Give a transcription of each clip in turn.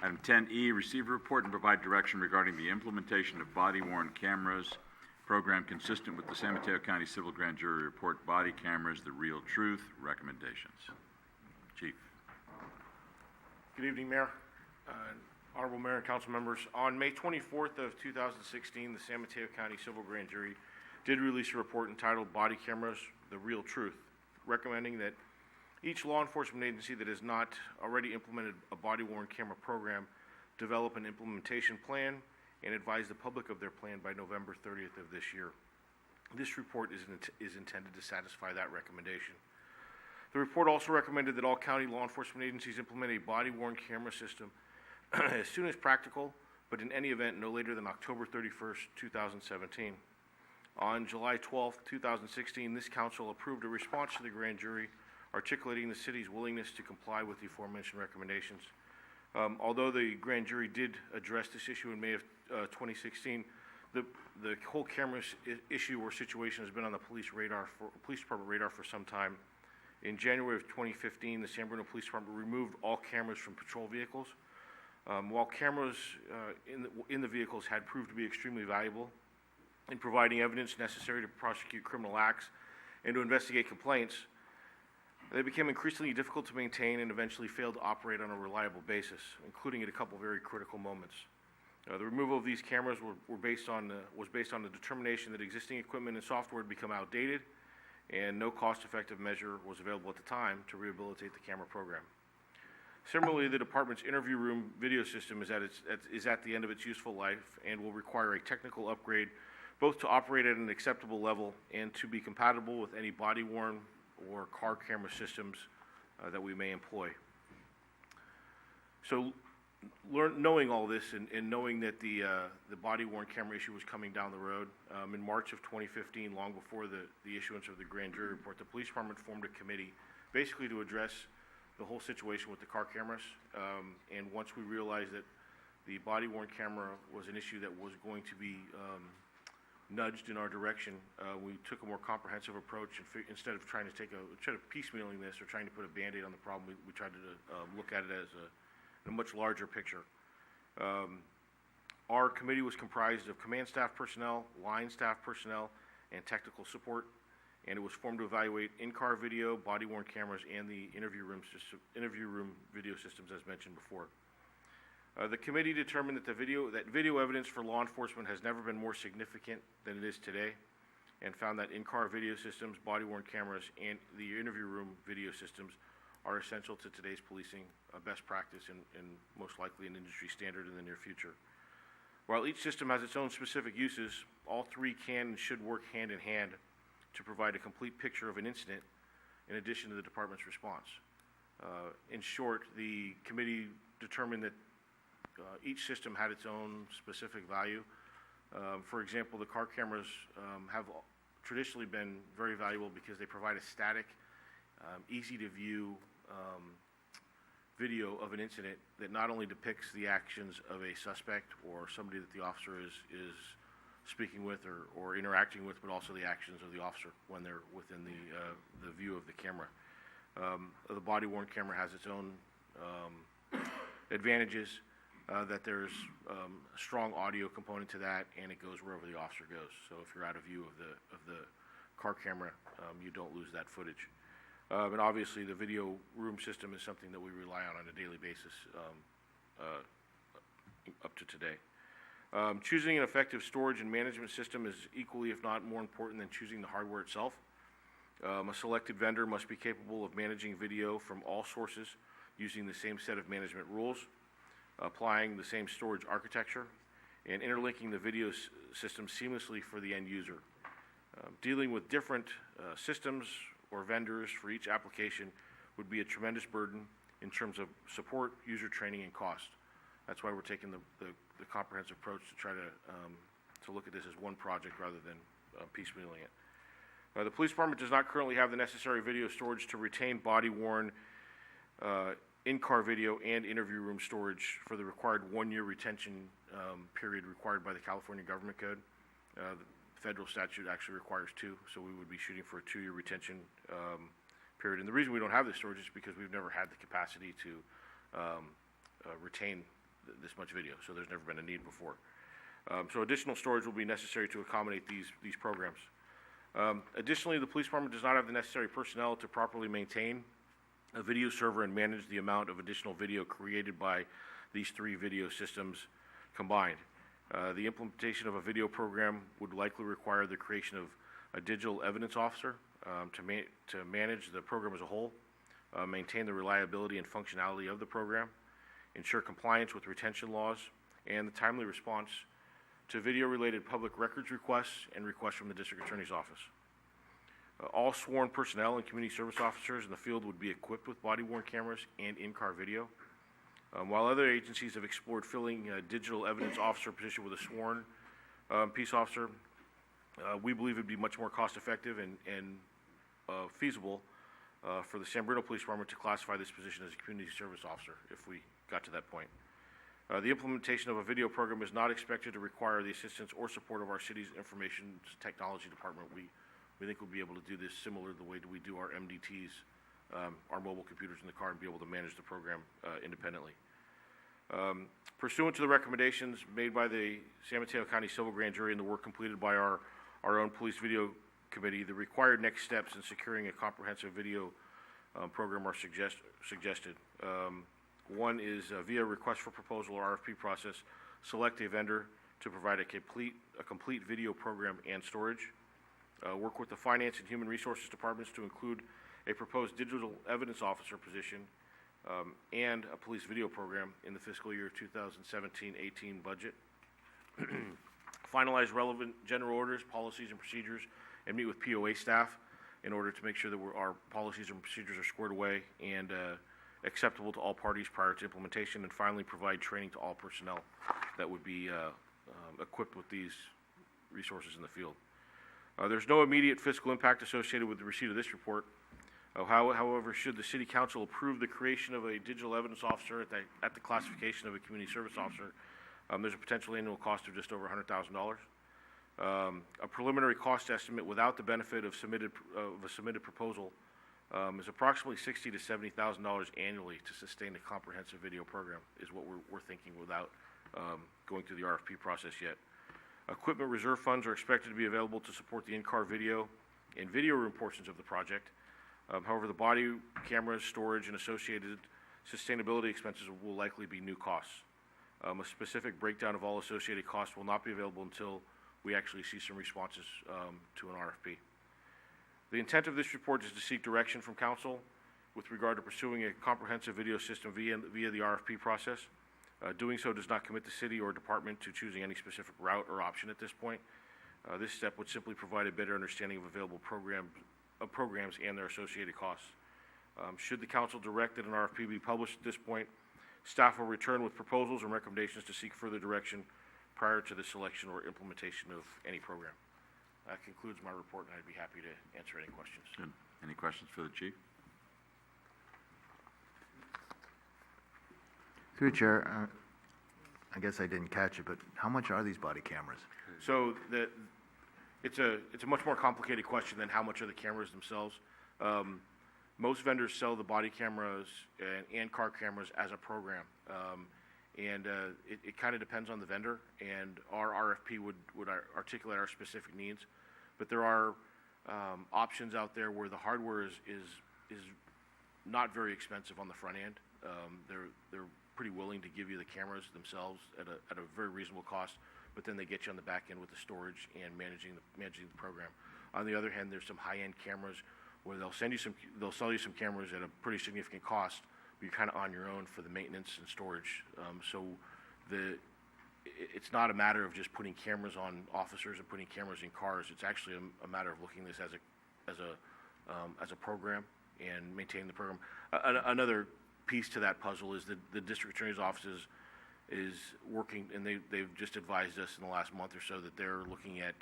Item 10E, receive a report and provide direction regarding the implementation of body-worn cameras program consistent with the San Mateo County Civil Grand Jury Report, Body Cameras, The Real Truth, recommendations. Chief. Good evening, Mayor, Honorable Mayor and Council members. On May 24th of 2016, the San Mateo County Civil Grand Jury did release a report entitled Body Cameras, The Real Truth, recommending that each law enforcement agency that has not already implemented a body-worn camera program develop an implementation plan and advise the public of their plan by November 30th of this year. This report is intended to satisfy that recommendation. The report also recommended that all county law enforcement agencies implement a body-worn camera system as soon as practical, but in any event no later than October 31st, 2017. On July 12th, 2016, this council approved a response to the grand jury articulating the city's willingness to comply with the aforementioned recommendations. Although the grand jury did address this issue in May of 2016, the whole cameras issue or situation has been on the police department radar for some time. In January of 2015, the San Bruno Police Department removed all cameras from patrol vehicles. While cameras in the vehicles had proved to be extremely valuable in providing evidence necessary to prosecute criminal acts and to investigate complaints, they became increasingly difficult to maintain and eventually failed to operate on a reliable basis, including at a couple very critical moments. The removal of these cameras was based on the determination that existing equipment and software had become outdated, and no cost-effective measure was available at the time to rehabilitate the camera program. Similarly, the department's interview room video system is at the end of its useful life and will require a technical upgrade both to operate at an acceptable level and to be compatible with any body-worn or car camera systems that we may employ. So knowing all this and knowing that the body-worn camera issue was coming down the road, in March of 2015, long before the issuance of the grand jury report, the police department formed a committee basically to address the whole situation with the car cameras. And once we realized that the body-worn camera was an issue that was going to be nudged in our direction, we took a more comprehensive approach, and instead of trying to piecemealing this or trying to put a Band-Aid on the problem, we tried to look at it as a much larger picture. Our committee was comprised of command staff personnel, line staff personnel, and technical support, and it was formed to evaluate in-car video, body-worn cameras, and the interview room video systems as mentioned before. The committee determined that video evidence for law enforcement has never been more significant than it is today, and found that in-car video systems, body-worn cameras, and the interview room video systems are essential to today's policing best practice and most likely an industry standard in the near future. While each system has its own specific uses, all three can and should work hand in hand to provide a complete picture of an incident in addition to the department's response. In short, the committee determined that each system had its own specific value. For example, the car cameras have traditionally been very valuable because they provide a static, easy to view video of an incident that not only depicts the actions of a suspect or somebody that the officer is speaking with or interacting with, but also the actions of the officer when they're within the view of the camera. The body-worn camera has its own advantages, that there's a strong audio component to that, and it goes wherever the officer goes. So if you're out of view of the car camera, you don't lose that footage. And obviously the video room system is something that we rely on a daily basis up to today. Choosing an effective storage and management system is equally, if not more important than choosing the hardware itself. A selected vendor must be capable of managing video from all sources using the same set of management rules, applying the same storage architecture, and interlinking the video system seamlessly for the end user. Dealing with different systems or vendors for each application would be a tremendous burden in terms of support, user training, and cost. That's why we're taking the comprehensive approach to try to look at this as one project rather than piecemealing it. The police department does not currently have the necessary video storage to retain body-worn in-car video and interview room storage for the required 1-year retention period required by the California Government Code. The federal statute actually requires 2, so we would be shooting for a 2-year retention period. And the reason we don't have this storage is because we've never had the capacity to retain this much video, so there's never been a need before. So additional storage will be necessary to accommodate these programs. Additionally, the police department does not have the necessary personnel to properly maintain a video server and manage the amount of additional video created by these 3 video systems combined. The implementation of a video program would likely require the creation of a digital evidence officer to manage the program as a whole, maintain the reliability and functionality of the program, ensure compliance with retention laws, and the timely response to video-related public records requests and requests from the district attorney's office. All sworn personnel and community service officers in the field would be equipped with body-worn cameras and in-car video. While other agencies have explored filling a digital evidence officer position with a sworn peace officer, we believe it'd be much more cost-effective and feasible for the San Bruno Police Department to classify this position as a community service officer if we got to that point. The implementation of a video program is not expected to require the assistance or support of our city's information technology department. We think we'll be able to do this similar to the way we do our MDTs, our mobile computers in the car, and be able to manage the program independently. Pursuant to the recommendations made by the San Mateo County Civil Grand Jury and the work completed by our own Police Video Committee, the required next steps in securing a comprehensive video program are suggested. One is via request for proposal or RFP process, select a vendor to provide a complete video program and storage. Work with the Finance and Human Resources Departments to include a proposed digital evidence officer position and a police video program in the fiscal year 2017-18 budget. Finalize relevant general orders, policies, and procedures, and meet with POA staff in order to make sure that our policies and procedures are squared away and acceptable to all parties prior to implementation. And finally, provide training to all personnel that would be equipped with these resources in the field. There's no immediate fiscal impact associated with the receipt of this report. However, should the City Council approve the creation of a digital evidence officer at the classification of a community service officer, there's a potential annual cost of just over $100,000. A preliminary cost estimate without the benefit of a submitted proposal is approximately $60,000 to $70,000 annually to sustain a comprehensive video program, is what we're thinking without going through the RFP process yet. Equipment reserve funds are expected to be available to support the in-car video and video room portions of the project. However, the body cameras, storage, and associated sustainability expenses will likely be new costs. A specific breakdown of all associated costs will not be available until we actually see some responses to an RFP. The intent of this report is to seek direction from council with regard to pursuing a comprehensive video system via the RFP process. Doing so does not commit the city or department to choosing any specific route or option at this point. This step would simply provide a better understanding of available programs and their associated costs. Should the council direct that an RFP be published at this point, staff will return with proposals and recommendations to seek further direction prior to the selection or implementation of any program. That concludes my report, and I'd be happy to answer any questions. Good. Any questions for the chief? Through the chair, I guess I didn't catch it, but how much are these body cameras? So it's a much more complicated question than how much are the cameras themselves. Most vendors sell the body cameras and car cameras as a program. It kind of depends on the vendor, and our RFP would articulate our specific needs. But there are options out there where the hardware is not very expensive on the front end. They're pretty willing to give you the cameras themselves at a very reasonable cost, but then they get you on the back end with the storage and managing the program. On the other hand, there's some high-end cameras where they'll sell you some cameras at a pretty significant cost, but you're kind of on your own for the maintenance and storage. It's not a matter of just putting cameras on officers and putting cameras in cars. It's actually a matter of looking at this as a program and maintaining the program. Another piece to that puzzle is the district attorney's office is working, and they've just advised us in the last month or so that they're looking at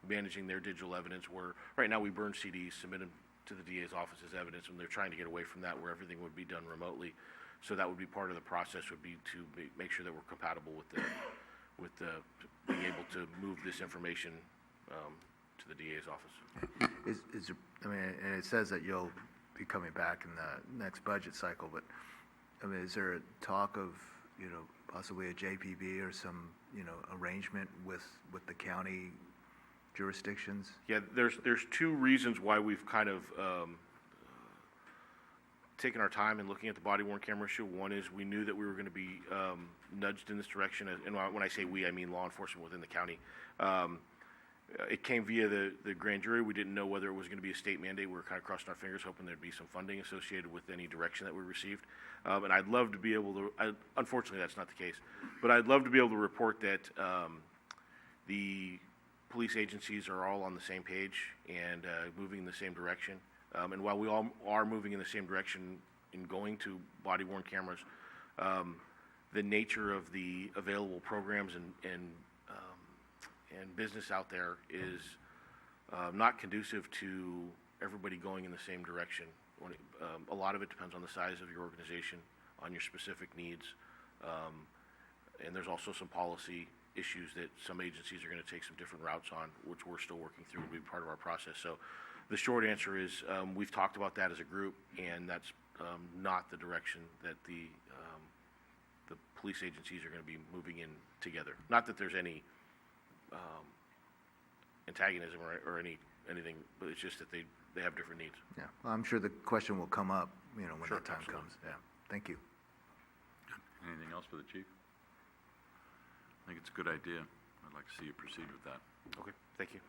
managing their digital evidence, where right now we burn CDs, submit them to the DA's office as evidence, and they're trying to get away from that, where everything would be done remotely. So that would be part of the process, would be to make sure that we're compatible with being able to move this information to the DA's office. And it says that you'll be coming back in the next budget cycle, but is there a talk of possibly a JPB or some, arrangement with the county jurisdictions? Yeah, there's two reasons why we've kind of taken our time in looking at the body-worn camera issue. One is we knew that we were going to be nudged in this direction, and when I say we, I mean law enforcement within the county. It came via the grand jury. We didn't know whether it was going to be a state mandate. We were kind of crossing our fingers, hoping there'd be some funding associated with any direction that we received. And I'd love to be able to, unfortunately, that's not the case, but I'd love to be able to report that the police agencies are all on the same page and moving in the same direction. And while we all are moving in the same direction in going to body-worn cameras, the nature of the available programs and business out there is not conducive to everybody going in the same direction. A lot of it depends on the size of your organization, on your specific needs, and there's also some policy issues that some agencies are going to take some different routes on, which we're still working through to be part of our process. So the short answer is we've talked about that as a group, and that's not the direction that the police agencies are going to be moving in together. Not that there's any antagonism or anything, but it's just that they have different needs. Yeah, well, I'm sure the question will come up, when Sure, that time absolutely. comes. Yeah, thank you. Anything else for the chief? I think it's a good idea. I'd like to see you proceed with that. Okay, thank you.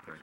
Great.